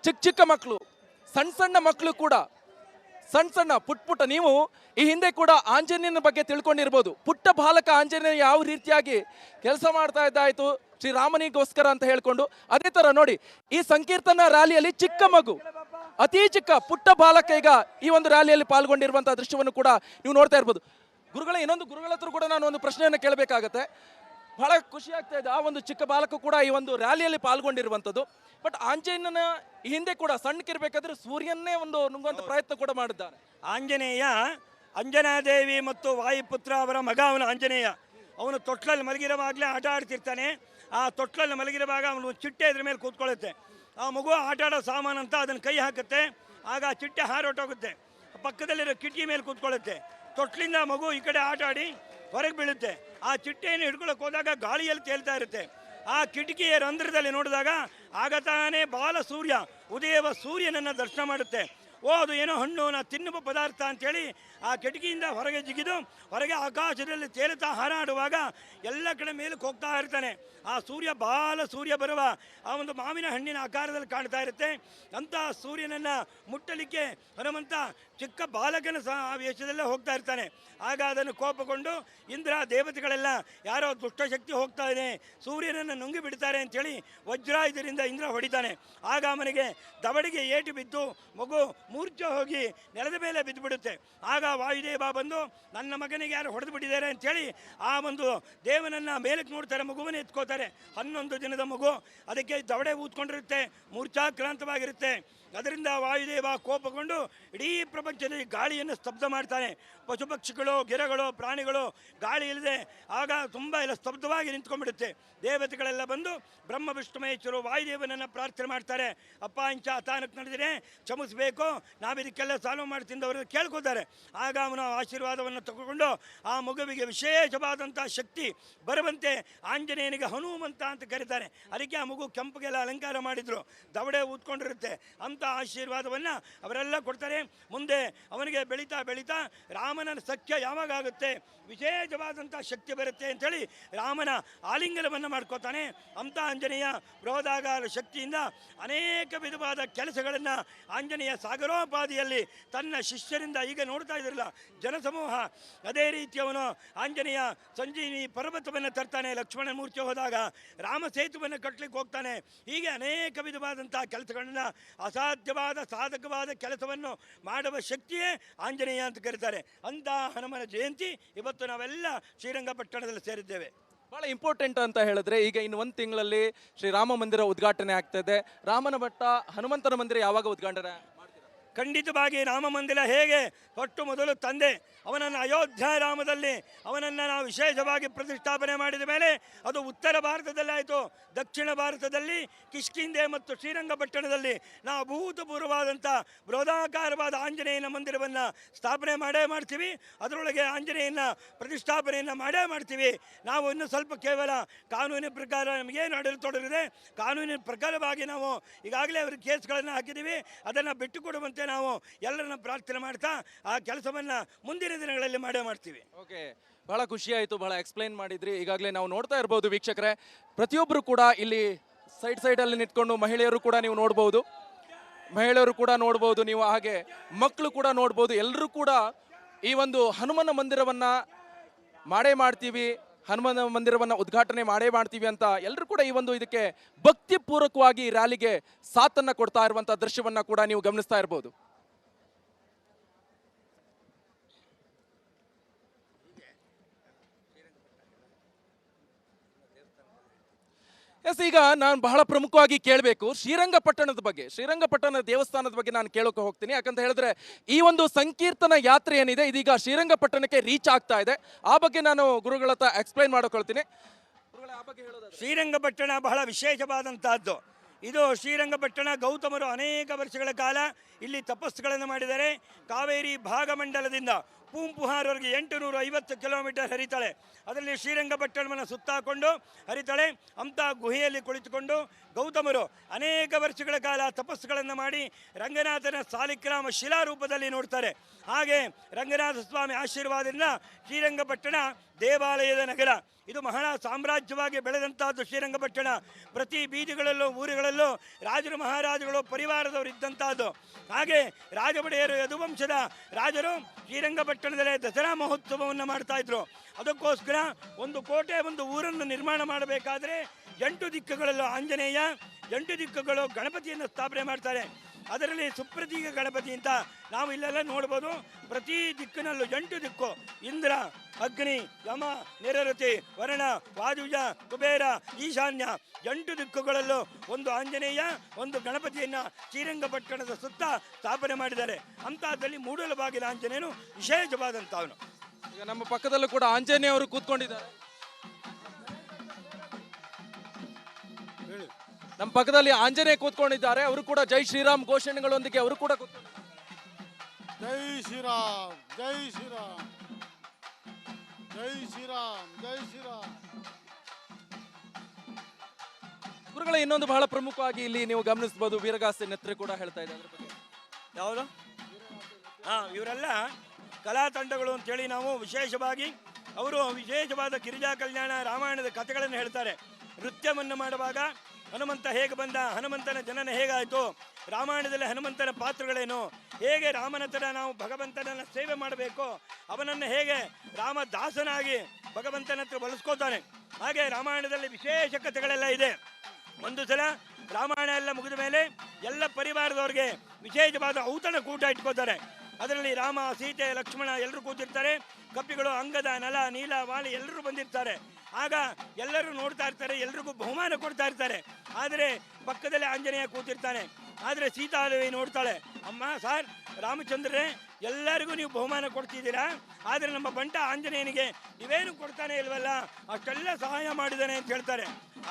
ಚಿಕ್ಕ ಮಕ್ಕಳು, ಸಣ್ಣ ಮಕ್ಕಳು ಕೂಡ, ಸಣ್ಣ ಪುಟ್ಟ ನೀವು ಈ ಹಿಂದೆ ಕೂಡ ಆಂಜನೇಯನ ಬಗ್ಗೆ ತಿಳ್ಕೊಂಡಿರ್ಬೋದು. ಪುಟ್ಟ ಬಾಲಕ ಆಂಜನೇಯ ಯಾವ ರೀತಿಯಾಗಿ ಕೆಲಸ ಮಾಡ್ತಾ ಇದ್ದಾಯ್ತು ಶ್ರೀರಾಮನಿಗೋಸ್ಕರ ಅಂತ ಹೇಳ್ಕೊಂಡು, ಅದೇ ತರ ನೋಡಿ ಈ ಸಂಕೀರ್ತನ ರ್ಯಾಲಿಯಲ್ಲಿ ಚಿಕ್ಕ ಮಗು, ಅತಿ ಚಿಕ್ಕ ಪುಟ್ಟ ಬಾಲಕ ಈಗ ಈ ಒಂದು ರ್ಯಾಲಿಯಲ್ಲಿ ಪಾಲ್ಗೊಂಡಿರುವಂತಹ ದೃಶ್ಯವನ್ನು ಕೂಡ ನೀವು ನೋಡ್ತಾ ಇರ್ಬೋದು. ಇನ್ನೊಂದು ಗುರುಗಳ ಹತ್ರ ಕೂಡ ನಾನು ಒಂದು ಪ್ರಶ್ನೆಯನ್ನು ಕೇಳಬೇಕಾಗತ್ತೆ. ಬಹಳ ಖುಷಿ ಆಗ್ತಾ ಇದೆ, ಆ ಒಂದು ಚಿಕ್ಕ ಬಾಲಕ ಕೂಡ ಈ ಒಂದು ರ್ಯಾಲಿಯಲ್ಲಿ ಪಾಲ್ಗೊಂಡಿರುವಂಥದ್ದು. ಬಟ್ ಆಂಜನೇಯನ ಹಿಂದೆ ಕೂಡ ಸಣ್ಣಕ್ಕಿರ್ಬೇಕಾದ್ರೆ ಸೂರ್ಯನ್ನೇ ಒಂದು ನುಂಗುವಂತ ಪ್ರಯತ್ನ ಕೂಡ ಮಾಡಿದ್ದಾನೆ. ಆಂಜನೇಯ ಅಂಜನಾದೇವಿ ಮತ್ತು ವಾಯುಪುತ್ರ ಅವರ ಮಗ ಅವನು ಆಂಜನೇಯ. ಅವನು ತೊಟ್ಲಲ್ಲಿ ಮಲಗಿರುವಾಗಲೇ ಆಟ ಆಡ್ತಿರ್ತಾನೆ. ಆ ತೊಟ್ಲಲ್ಲಿ ಮಲಗಿರುವಾಗ ಅವನು ಚಿಟ್ಟೆ ಇದ್ರ ಮೇಲೆ ಕೂತ್ಕೊಳ್ಳುತ್ತೆ. ಆ ಮಗು ಆಟ ಆಡೋ ಸಾಮಾನು ಅಂತ ಅದನ್ನು ಕೈ ಹಾಕುತ್ತೆ. ಆಗ ಆ ಚಿಟ್ಟೆ ಹಾರೊಟ್ಟೋಗುತ್ತೆ, ಪಕ್ಕದಲ್ಲಿರೋ ಕಿಟಕಿ ಮೇಲೆ ಕೂತ್ಕೊಳ್ಳುತ್ತೆ. ತೊಟ್ಲಿಂದ ಮಗು ಈ ಕಡೆ ಆಟ ಆಡಿ ಹೊರಗೆ ಬೀಳುತ್ತೆ. ಆ ಚಿಟ್ಟೆಯನ್ನು ಹಿಡ್ಕೊಳ್ಳೋಕೆ ಹೋದಾಗ ಗಾಳಿಯಲ್ಲಿ ತೇಲ್ತಾ ಇರುತ್ತೆ. ಆ ಕಿಟಕಿಯ ರಂಧ್ರದಲ್ಲಿ ನೋಡಿದಾಗ ಆಗ ತಾನೇ ಬಾಲ ಸೂರ್ಯ ಉದಯವ ಸೂರ್ಯನನ್ನು ದರ್ಶನ ಮಾಡುತ್ತೆ. ಅದು ಏನೋ ಹಣ್ಣು ತಿನ್ನುವ ಪದಾರ್ಥ ಅಂಥೇಳಿ ಆ ಕಿಟಕಿಯಿಂದ ಹೊರಗೆ ಜಿಗಿದು ಹೊರಗೆ ಆಕಾಶದಲ್ಲಿ ತೇಲುತ್ತಾ ಹಾರಾಡುವಾಗ ಎಲ್ಲ ಕಡೆ ಮೇಲಕ್ಕೆ ಹೋಗ್ತಾ ಇರ್ತಾನೆ. ಆ ಸೂರ್ಯ ಬರುವ ಆ ಒಂದು ಮಾವಿನ ಹಣ್ಣಿನ ಆಕಾರದಲ್ಲಿ ಕಾಣ್ತಾ ಇರುತ್ತೆ. ಅಂಥ ಸೂರ್ಯನನ್ನು ಮುಟ್ಟಲಿಕ್ಕೆ ಹನುಮಂತ ಚಿಕ್ಕ ಬಾಲಕನ ಆ ವೇಷದಲ್ಲೇ ಹೋಗ್ತಾ ಇರ್ತಾನೆ. ಆಗ ಅದನ್ನು ಕೋಪಗೊಂಡು ಇಂದ್ರ ದೇವತೆಗಳೆಲ್ಲ ಯಾರೋ ದುಷ್ಟಶಕ್ತಿ ಹೋಗ್ತಾ ಇದೆ, ಸೂರ್ಯನನ್ನು ನುಂಗಿ ಬಿಡ್ತಾರೆ ಅಂಥೇಳಿ ವಜ್ರಾಯುಧದಿಂದ ಇಂದ್ರ ಹೊಡಿತಾನೆ. ಆಗ ಅವನಿಗೆ ದವಡಿಗೆ ಏಟು ಬಿದ್ದು ಮಗು ಮೂರ್ಛೆ ಹೋಗಿ ನೆಲದ ಮೇಲೆ ಬಿದ್ದುಬಿಡುತ್ತೆ. ಆಗ ವಾಯುದೇವ ಬಂದು ನನ್ನ ಮಗನಿಗೆ ಯಾರು ಹೊಡೆದು ಬಿಟ್ಟಿದ್ದಾರೆ ಅಂಥೇಳಿ ಆ ಒಂದು ದೇವನನ್ನು ಮೇಲಕ್ಕೆ ನೋಡ್ತಾರೆ, ಮಗುವನ್ನು ಎತ್ಕೋತಾರೆ. 11 ದಿನದ ಮಗು, ಅದಕ್ಕೆ ದವಡೆ ಊದ್ಕೊಂಡಿರುತ್ತೆ, ಮೂರ್ಛಾಕ್ರಾಂತವಾಗಿರುತ್ತೆ. ಅದರಿಂದ ವಾಯುದೇವ ಕೋಪಗೊಂಡು ಇಡೀ ಪ್ರಪಂಚದಲ್ಲಿ ಗಾಳಿಯನ್ನು ಸ್ತಬ್ಧ ಮಾಡ್ತಾನೆ. ಪಶು ಪಕ್ಷಿಗಳು, ಗಿಡಗಳು, ಪ್ರಾಣಿಗಳು ಗಾಳಿ ಇಲ್ಲದೆ ಆಗ ತುಂಬ ಎಲ್ಲ ಸ್ತಬ್ಧವಾಗಿ ನಿಂತ್ಕೊಂಡ್ಬಿಡುತ್ತೆ. ದೇವತೆಗಳೆಲ್ಲ ಬಂದು ಬ್ರಹ್ಮ ವಿಷ್ಣು ಮಹೇಶ್ವರು ವಾಯುದೇವನನ್ನು ಪ್ರಾರ್ಥನೆ ಮಾಡ್ತಾರೆ. ಅಪ್ಪ ಇಂಚ ಅತಾನಕ್ಕೆ ನಡೆದಿದೆ, ಕ್ಷಮಿಸಬೇಕು, ನಾವಿದಕ್ಕೆಲ್ಲ ಸಾಲ್ವ್ ಮಾಡ್ತಿದ್ದವರು ಕೇಳ್ಕೊತಾರೆ. ಆಗ ಅವನ ಆಶೀರ್ವಾದವನ್ನು ತಗೊಂಡು ಆ ಮಗುವಿಗೆ ವಿಶೇಷವಾದಂಥ ಶಕ್ತಿ ಬರುವಂತೆ ಆಂಜನೇಯನಿಗೆ ಹನುಮಂತ ಅಂತ ಕರೀತಾರೆ. ಅದಕ್ಕೆ ಆ ಮಗು ಕೆಂಪಗೆಲ್ಲ ಅಲಂಕಾರ ಮಾಡಿದ್ರು, ದವಡೆ ಊದ್ಕೊಂಡಿರುತ್ತೆ. ಅಂತ ಆಶೀರ್ವಾದವನ್ನು ಅವರೆಲ್ಲ ಕೊಡ್ತಾರೆ. ಮುಂದೆ ಅವನಿಗೆ ಬೆಳೀತಾ ಬೆಳೀತಾ ರಾಮನ ಸಖ್ಯ ಯಾವಾಗ ಆಗುತ್ತೆ, ವಿಶೇಷವಾದಂಥ ಶಕ್ತಿ ಬರುತ್ತೆ ಅಂಥೇಳಿ ರಾಮನ ಆಲಿಂಗನವನ್ನು ಮಾಡ್ಕೋತಾನೆ. ಅಂಥ ಆಂಜನೇಯ ಬೃಹದಾಗಾರ ಶಕ್ತಿಯಿಂದ ಅನೇಕ ವಿಧವಾದ ಕೆಲಸಗಳನ್ನು ಆಂಜನೇಯ ಸಾಗರ ಸಮರೋಪಾದಿಯಲ್ಲಿ ತನ್ನ ಶಿಷ್ಯರಿಂದ ಈಗ ನೋಡ್ತಾ ಇದ್ರಲ್ಲ ಜನಸಮೂಹ, ಅದೇ ರೀತಿ ಅವನು ಆಂಜನೇಯ ಸಂಜೀವಿನಿ ಪರ್ವತವನ್ನು ತರ್ತಾನೆ, ಲಕ್ಷ್ಮಣ ಮೂರ್ತಿ ಹೋದಾಗ ರಾಮ ಸೇತುವನ್ನು ಕಟ್ಟಲಿಕ್ಕೆ ಹೋಗ್ತಾನೆ. ಹೀಗೆ ಅನೇಕ ವಿಧವಾದಂಥ ಕೆಲಸಗಳನ್ನ, ಅಸಾಧ್ಯವಾದ ಸಾಧಕವಾದ ಕೆಲಸವನ್ನು ಮಾಡುವ ಶಕ್ತಿಯೇ ಆಂಜನೇಯ ಅಂತ ಕರೀತಾರೆ. ಅಂಥ ಹನುಮನ ಜಯಂತಿ ಇವತ್ತು ನಾವೆಲ್ಲ ಶ್ರೀರಂಗಪಟ್ಟಣದಲ್ಲಿ ಸೇರಿದ್ದೇವೆ. ಬಹಳ ಇಂಪಾರ್ಟೆಂಟ್ ಅಂತ ಹೇಳಿದ್ರೆ, ಈಗ ಇನ್ನು ಒಂದು ತಿಂಗಳಲ್ಲಿ ಶ್ರೀರಾಮ ಮಂದಿರ ಉದ್ಘಾಟನೆ ಆಗ್ತದೆ. ರಾಮನ ಬೆಟ್ಟ ಹನುಮಂತನ ಮಂದಿರ ಯಾವಾಗ ಉದ್ಘಾಟನೆ? ಖಂಡಿತವಾಗಿ ರಾಮ ಮಂದಿರ ಹೇಗೆ ತೊಟ್ಟು ಮೊದಲು ತಂದೆ ಅವನನ್ನು ಅಯೋಧ್ಯ ರಾಮದಲ್ಲಿ ಅವನನ್ನು ನಾವು ವಿಶೇಷವಾಗಿ ಪ್ರತಿಷ್ಠಾಪನೆ ಮಾಡಿದ ಮೇಲೆ ಅದು ಉತ್ತರ ಭಾರತದಲ್ಲಿ ಆಯಿತು. ದಕ್ಷಿಣ ಭಾರತದಲ್ಲಿ ಕಿಷ್ಕಿಂಧೆ ಮತ್ತು ಶ್ರೀರಂಗಪಟ್ಟಣದಲ್ಲಿ ನಾವು ಅಭೂತಪೂರ್ವವಾದಂಥ ಬೃಹದಾಕಾರವಾದ ಆಂಜನೇಯನ ಮಂದಿರವನ್ನು ಸ್ಥಾಪನೆ ಮಾಡೇ ಮಾಡ್ತೀವಿ. ಅದರೊಳಗೆ ಆಂಜನೇಯನ ಪ್ರತಿಷ್ಠಾಪನೆಯನ್ನು ಮಾಡೇ ಮಾಡ್ತೀವಿ. ನಾವು ಇನ್ನು ಸ್ವಲ್ಪ ಕೇವಲ ಕಾನೂನಿನ ಪ್ರಕಾರ ನಮಗೇನು ಆಡಳಿತೊಡಗಿದೆ, ಕಾನೂನಿನ ಪ್ರಕಾರವಾಗಿ ನಾವು ಈಗಾಗಲೇ ಅವ್ರಿಗೆ ಕೇಸ್ಗಳನ್ನು ಹಾಕಿದ್ದೀವಿ. ಅದನ್ನು ಬಿಟ್ಟುಕೊಡುವಂತೆ ನಾವು ಎಲ್ಲರನ್ನ ಪ್ರಾರ್ಥನೆ ಮಾಡ್ತಾ ಆ ಕೆಲಸವನ್ನು ಮುಂದಿನ ದಿನಗಳಲ್ಲಿ ಮಾಡೇ ಮಾಡ್ತೀವಿ. ಓಕೆ, ಬಹಳ ಖುಷಿ ಆಯಿತು, ಬಹಳ ಎಕ್ಸ್ಪ್ಲೈನ್ ಮಾಡಿದ್ರಿ. ಈಗಾಗಲೇ ನಾವು ನೋಡ್ತಾ ಇರ್ಬೋದು ವೀಕ್ಷಕರೇ, ಪ್ರತಿಯೊಬ್ಬರು ಕೂಡ ಇಲ್ಲಿ ಸೈಡಲ್ಲಿ ನಿಂತ್ಕೊಂಡು ಮಹಿಳೆಯರು ಕೂಡ ನೀವು ನೋಡ್ಬೋದು, ನೀವು ಹಾಗೆ ಮಕ್ಕಳು ಕೂಡ ನೋಡ್ಬೋದು. ಎಲ್ಲರೂ ಕೂಡ ಈ ಒಂದು ಹನುಮನ ಮಂದಿರವನ್ನು ಮಾಡೇ ಮಾಡ್ತೀವಿ, ಹನುಮನ ಮಂದಿರವನ್ನು ಉದ್ಘಾಟನೆ ಮಾಡೇ ಮಾಡ್ತೀವಿ ಅಂತ ಎಲ್ಲರೂ ಕೂಡ ಈ ಒಂದು ಇದಕ್ಕೆ ಭಕ್ತಿಪೂರ್ವಕವಾಗಿ ರ್ಯಾಲಿಗೆ ಸಾಥನ್ನು ಕೊಡ್ತಾ ಇರುವಂಥ ದೃಶ್ಯವನ್ನು ಕೂಡ ನೀವು ಗಮನಿಸ್ತಾ ಇರ್ಬೋದು. ಎಸ್, ಈಗ ನಾನು ಬಹಳ ಪ್ರಮುಖವಾಗಿ ಕೇಳಬೇಕು ಶ್ರೀರಂಗಪಟ್ಟಣದ ಬಗ್ಗೆ, ಶ್ರೀರಂಗಪಟ್ಟಣ ದೇವಸ್ಥಾನದ ಬಗ್ಗೆ ನಾನು ಕೇಳೋಕೆ ಹೋಗ್ತೀನಿ. ಯಾಕಂತ ಹೇಳಿದ್ರೆ ಈ ಒಂದು ಸಂಕೀರ್ತನ ಯಾತ್ರೆ ಏನಿದೆ ಇದೀಗ ಶ್ರೀರಂಗಪಟ್ಟಣಕ್ಕೆ ರೀಚ್ ಆಗ್ತಾ ಇದೆ. ಆ ಬಗ್ಗೆ ನಾನು ಗುರುಗಳ ಹತ್ರ ಎಕ್ಸ್ಪ್ಲೈನ್ ಮಾಡ್ಕೊಳ್ತೀನಿ. ಶ್ರೀರಂಗಪಟ್ಟಣ ಬಹಳ ವಿಶೇಷವಾದಂತಹದ್ದು. ಇದು ಶ್ರೀರಂಗಪಟ್ಟಣ ಗೌತಮರು ಅನೇಕ ವರ್ಷಗಳ ಕಾಲ ಇಲ್ಲಿ ತಪಸ್ಸುಗಳನ್ನು ಮಾಡಿದ್ದಾರೆ. ಕಾವೇರಿ ಭಾಗಮಂಡಲದಿಂದ ಪೂಂಪುಹಾರ್ವರೆಗೆ 850 ಕಿಲೋಮೀಟರ್ ಹರಿತಾಳೆ. ಅದರಲ್ಲಿ ಶ್ರೀರಂಗಪಟ್ಟಣವನ್ನು ಸುತ್ತಾಕೊಂಡು ಹರಿತಾಳೆ. ಅಂಥ ಗುಹೆಯಲ್ಲಿ ಕುಳಿತುಕೊಂಡು ಗೌತಮರು ಅನೇಕ ವರ್ಷಗಳ ಕಾಲ ತಪಸ್ಸುಗಳನ್ನು ಮಾಡಿ ರಂಗನಾಥನ ಸಾಲಿಗ್ರಾಮ ಶಿಲಾರೂಪದಲ್ಲಿ ನೋಡ್ತಾರೆ. ಹಾಗೆ ರಂಗನಾಥ ಸ್ವಾಮಿ ಆಶೀರ್ವಾದದಿಂದ ಶ್ರೀರಂಗಪಟ್ಟಣ ದೇವಾಲಯದ ನಗರ. ಇದು ಮಹಾ ಸಾಮ್ರಾಜ್ಯವಾಗಿ ಬೆಳೆದಂತಹದ್ದು ಶ್ರೀರಂಗಪಟ್ಟಣ. ಪ್ರತಿ ಬೀದಿಗಳಲ್ಲೂ ಊರುಗಳಲ್ಲೂ ರಾಜರು ಮಹಾರಾಜಗಳು ಪರಿವಾರದವರು ಇದ್ದಂತಹದ್ದು. ಹಾಗೆ ರಾಜಬಡೆಯರು ಯದುವಂಶದ ರಾಜರು ಶ್ರೀರಂಗಪಟ್ಟಣದಲ್ಲೇ ದಸರಾ ಮಹೋತ್ಸವವನ್ನು ಮಾಡ್ತಾ ಇದ್ರು. ಅದಕ್ಕೋಸ್ಕರ ಒಂದು ಕೋಟೆ, ಒಂದು ಊರನ್ನು ನಿರ್ಮಾಣ ಮಾಡಬೇಕಾದ್ರೆ 8 ದಿಕ್ಕುಗಳಲ್ಲೂ ಆಂಜನೇಯ, 8 ದಿಕ್ಕುಗಳು ಗಣಪತಿಯನ್ನು ಸ್ಥಾಪನೆ ಮಾಡ್ತಾರೆ. ಅದರಲ್ಲಿ ಸುಪ್ರತೀಕ ಗಣಪತಿ ಅಂತ ನಾವು ಇಲ್ಲೆಲ್ಲ ನೋಡ್ಬೋದು. ಪ್ರತಿ ದಿಕ್ಕಿನಲ್ಲೂ 8 ದಿಕ್ಕು, ಇಂದ್ರ, ಅಗ್ನಿ, ಯಮ, ನಿರರತಿ, ವರುಣ, ವಾಯುಜ, ಕುಬೇರ, ಈಶಾನ್ಯ, 8 ದಿಕ್ಕುಗಳಲ್ಲೂ ಒಂದು ಆಂಜನೇಯ, ಒಂದು ಗಣಪತಿಯನ್ನು ಶ್ರೀರಂಗಪಟ್ಟಣದ ಸುತ್ತ ಸ್ಥಾಪನೆ ಮಾಡಿದ್ದಾರೆ. ಅಂಥದ್ದಲ್ಲಿ ಮೂಡಲಬಾಗಿಲ ಆಂಜನೇಯನು ವಿಶೇಷವಾದಂಥವನು. ಈಗ ನಮ್ಮ ಪಕ್ಕದಲ್ಲೂ ಕೂಡ ಆಂಜನೇಯ ಅವರು ಕೂತ್ಕೊಂಡಿದ್ದಾರೆ. ನಮ್ಮ ಪಕ್ಕದಲ್ಲಿ ಆಂಜನೇಯ ಕೂತ್ಕೊಂಡಿದ್ದಾರೆ. ಅವರು ಕೂಡ ಜೈ ಶ್ರೀರಾಮ್ ಘೋಷಣೆಗಳೊಂದಿಗೆ ಅವರು ಕೂಡ ಜೈ ಶ್ರೀರಾಮ್, ಜೈ ಶ್ರೀರಾಮ್, ಜೈ ಶ್ರೀರಾಮ್, ಜೈ ಶ್ರೀರಾಮ್. ಗುರುಗಳ ಇನ್ನೊಂದು ಬಹಳ ಪ್ರಮುಖವಾಗಿ ಇಲ್ಲಿ ನೀವು ಗಮನಿಸಬಹುದು, ವೀರಗಾಸೆ ನೆತ್ರೆ ಕೂಡ ಹೇಳ್ತಾ ಇದೆ. ಅದ್ರ ಬಗ್ಗೆ ಯಾವುದು? ಇವರೆಲ್ಲ ಕಲಾ ತಂಡಗಳು ಅಂತೇಳಿ ನಾವು ವಿಶೇಷವಾಗಿ ಅವರು ವಿಶೇಷವಾದ ಗಿರಿಜಾ ಕಲ್ಯಾಣ ರಾಮಾಯಣದ ಕಥೆಗಳನ್ನು ಹೇಳ್ತಾರೆ. ನೃತ್ಯವನ್ನು ಮಾಡುವಾಗ ಹನುಮಂತ ಹೇಗೆ ಬಂದ, ಹನುಮಂತನ ಜನನ ಹೇಗಾಯಿತು, ರಾಮಾಯಣದಲ್ಲಿ ಹನುಮಂತನ ಪಾತ್ರಗಳೇನು, ಹೇಗೆ ರಾಮನ ಥರ ನಾವು ಭಗವಂತನನ್ನು ಸೇವೆ ಮಾಡಬೇಕು, ಅವನನ್ನು ಹೇಗೆ ರಾಮದಾಸನಾಗಿ ಭಗವಂತನ ಹತ್ರ ಬಳಸ್ಕೋತಾನೆ. ಹಾಗೆ ರಾಮಾಯಣದಲ್ಲಿ ವಿಶೇಷ ಕಥೆಗಳೆಲ್ಲ ಇದೆ. ಒಂದು ಸಲ ರಾಮಾಯಣ ಎಲ್ಲ ಮುಗಿದ ಮೇಲೆ ಎಲ್ಲ ಪರಿವಾರದವ್ರಿಗೆ ವಿಶೇಷವಾದ ಔತಣ ಕೂಟ ಇಟ್ಕೋತಾರೆ. ಅದರಲ್ಲಿ ರಾಮ, ಸೀತೆ, ಲಕ್ಷ್ಮಣ ಎಲ್ಲರೂ ಕೂತಿರ್ತಾರೆ. ಕಪಿಗಳು, ಅಂಗದ, ನಲ, ನೀಲ, ವಾಲಿ ಎಲ್ಲರೂ ಬಂದಿರ್ತಾರೆ. ಆಗ ಎಲ್ಲರೂ ನೋಡ್ತಾ ಇರ್ತಾರೆ, ಎಲ್ರಿಗೂ ಬಹುಮಾನ ಕೊಡ್ತಾ ಇರ್ತಾರೆ. ಆದರೆ ಪಕ್ಕದಲ್ಲಿ ಆಂಜನೇಯ ಕೂತಿರ್ತಾನೆ. ಆದರೆ ಸೀತಾದೇವಿ ನೋಡ್ತಾಳೆ, ಅಮ್ಮ ಸಾರ್ ರಾಮಚಂದ್ರರೇ, ಎಲ್ಲರಿಗೂ ನೀವು ಬಹುಮಾನ ಕೊಡ್ತಿದ್ದೀರಾ, ಆದರೆ ನಮ್ಮ ಬಂಟ ಆಂಜನೇಯನಿಗೆ ನೀವೇನು ಕೊಡ್ತಾನೆ ಇಲ್ವಲ್ಲ, ಅಷ್ಟೆಲ್ಲ ಸಹಾಯ ಮಾಡಿದ್ದಾನೆ ಅಂತ ಹೇಳ್ತಾರೆ.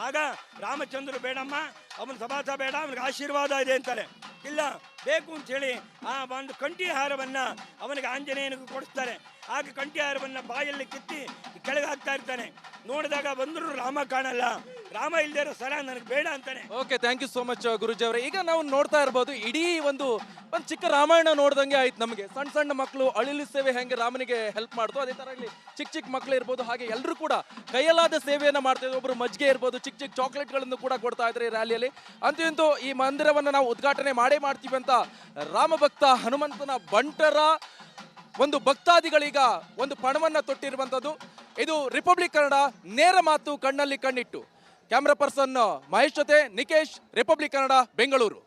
ಆಗ ರಾಮಚಂದ್ರರು, ಬೇಡಮ್ಮ, ಅವನ ಸಭಾಸ ಬೇಡ, ಅವನಿಗೆ ಆಶೀರ್ವಾದ ಇದೆ ಅಂತಾರೆ. ಇಲ್ಲ, ಬೇಕು ಅಂಥೇಳಿ ಆ ಒಂದು ಕಂಠಿ ಹಾರವನ್ನು ಅವನಿಗೆ ಆಂಜನೇಯನಿಗೆ ಕೊಡಿಸ್ತಾರೆ. ಆಗ ಕಂಠಿ ಹಾರವನ್ನು ಬಾಯಲ್ಲಿ ಕಿತ್ತಿ ಕೆಳಗೆ ಹಾಕ್ತಾ ಇರ್ತಾನೆ. ನೋಡಿದಾಗ ಬಂದರೂ ರಾಮ ಕಾಣಲ್ಲ. ರಾಮ ಇಲ್ದೇ ಇರೋ ಸಲ ನನಗೆ ಬೇಡ ಅಂತಾನೆ. Okay, thank you so much Guruji ಅವರೇ. ಈಗ ನಾವು ನೋಡ್ತಾ ಇರ್ಬೋದು, ಇಡೀ ಒಂದು ಒಂದು ಚಿಕ್ಕ ರಾಮಾಯಣ ನೋಡ್ದಂಗೆ ಆಯ್ತು ನಮಗೆ. ಸಣ್ಣ ಸಣ್ಣ ಮಕ್ಕಳು ಅಳಿಲು ಸೇವೆ ಹೆಂಗೆ ರಾಮನಿಗೆ ಹೆಲ್ಪ್ ಮಾಡ್ತು, ಅದೇ ತರ ಇಲ್ಲಿ ಚಿಕ್ಕ ಚಿಕ್ಕ ಮಕ್ಕಳು ಇರ್ಬೋದು, ಹಾಗೆ ಎಲ್ಲರೂ ಕೂಡ ಕೈಯಲ್ಲಾದ ಸೇವೆಯನ್ನ ಮಾಡ್ತಾ ಇದ್ರು. ಒಬ್ರು ಮಜ್ಜಿಗೆ ಇರ್ಬೋದು, ಚಿಕ್ಕ ಚಿಕ್ಕ ಚಾಕ್ಲೇಟ್ಗಳನ್ನು ಕೂಡ ಕೊಡ್ತಾ ಇದ್ರು ಈ ರ್ಯಾಲಿಯಲ್ಲಿ. ಅಂತೂ ಇಂತೂ ಈ ಮಂದಿರವನ್ನು ನಾವು ಉದ್ಘಾಟನೆ ಮಾಡೇ ಮಾಡ್ತೀವಿ ಅಂತ ರಾಮಭಕ್ತ ಹನುಮಂತನ ಬಂಟರ ಒಂದು ಭಕ್ತಾದಿಗಳೀಗ ಒಂದು ಪಣವನ್ನ ತೊಟ್ಟಿರುವಂಥದ್ದು. ಇದು ರಿಪಬ್ಲಿಕ್ ಕನ್ನಡ, ನೇರ ಮಾತು, ಕಣ್ಣಲ್ಲಿ ಕಣ್ಣಿಟ್ಟು. ಕ್ಯಾಮ್ರಾ ಪರ್ಸನ್ ಮಹೇಶ್ ಜೊತೆ ನಿಕೇಶ್, ರಿಪಬ್ಲಿಕ್ ಕನ್ನಡ, ಬೆಂಗಳೂರು.